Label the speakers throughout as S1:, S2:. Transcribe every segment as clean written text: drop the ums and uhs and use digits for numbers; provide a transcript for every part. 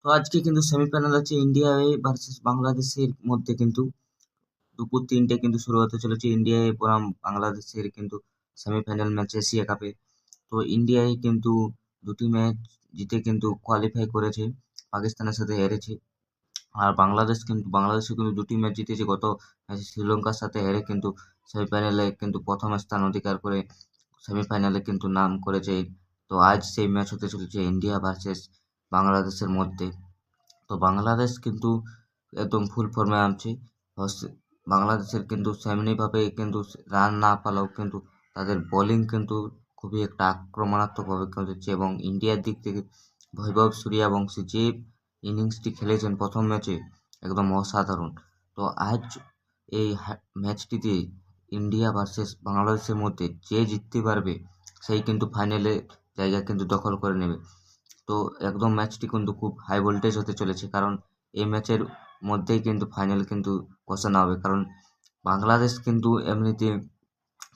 S1: তো আজকে কিন্তু সেমিফাইনাল আছে ইন্ডিয়া ভার্সেস বাংলাদেশের মধ্যে, কিন্তু দুপুর 3টে কিন্তু শুরু হতে চলেছে ইন্ডিয়া বনাম বাংলাদেশের কিন্তু সেমিফাইনাল ম্যাচ এশিয়া কাপে। তো ইন্ডিয়ায় কিন্তু দুটি ম্যাচ জিতে কিন্তু কোয়ালিফাই করেছে, পাকিস্তানের সাথে হেরেছে। আর বাংলাদেশও কিন্তু দুটি ম্যাচ জিতেছে, গত ম্যাচে শ্রীলঙ্কার সাথে হেরে কিন্তু সেমিফাইনালে কিন্তু প্রথম স্থান অধিকার করে সেমিফাইনালে কিন্তু নাম করেছে। তো আজ সেই ম্যাচ হতে চলেছে ইন্ডিয়া ভার্সেস বাংলাদেশের মধ্যে। তো বাংলাদেশ কিন্তু একদম ফুল ফর্মে আছে। বাংলাদেশের কিন্তু সেমনিভাবে কিন্তু রান না পালেও কিন্তু তাদের বোলিং কিন্তু খুবই একটা আক্রমণাত্মকভাবে খেলছে, এবং ইন্ডিয়ার দিক থেকে বৈভব সূর্যবংশী যে ইনিংসটি খেলেছেন প্রথম ম্যাচে একদম অসাধারণ। তো আজ এই ম্যাচটিতে ইন্ডিয়া ভার্সেস বাংলাদেশের মধ্যে যে জিততে পারবে সেই কিন্তু ফাইনালে জায়গা কিন্তু দখল করে নেবে। তো একদম ম্যাচটি কিন্তু খুব হাই ভোল্টেজ হতে চলেছে, কারণ এই ম্যাচের মধ্যেই কিন্তু ফাইনাল কিন্তু ঘোষণা হবে। কারণ বাংলাদেশ কিন্তু এমনিতে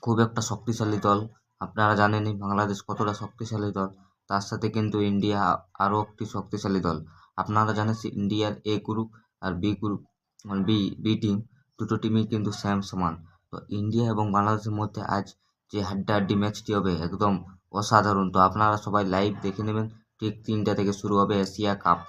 S1: খুব একটা শক্তিশালী দল, আপনারা জানেনই বাংলাদেশ কতটা শক্তিশালী দল। তার সাথে কিন্তু ইন্ডিয়া আরও একটি শক্তিশালী দল। আপনারা জানেন ইন্ডিয়ার এ গ্রুপ আর বি গ্রুপ, মানে বি টিম, দুটো টিমই কিন্তু সেম সমান। তো ইন্ডিয়া এবং বাংলাদেশের মধ্যে আজ যে হাড্ডাহাড্ডি ম্যাচটি হবে একদম অসাধারণ। তো আপনারা সবাই লাইভ দেখে নেবেন, ঠিক 3টা থেকে শুরু হবে এশিয়া কাপ।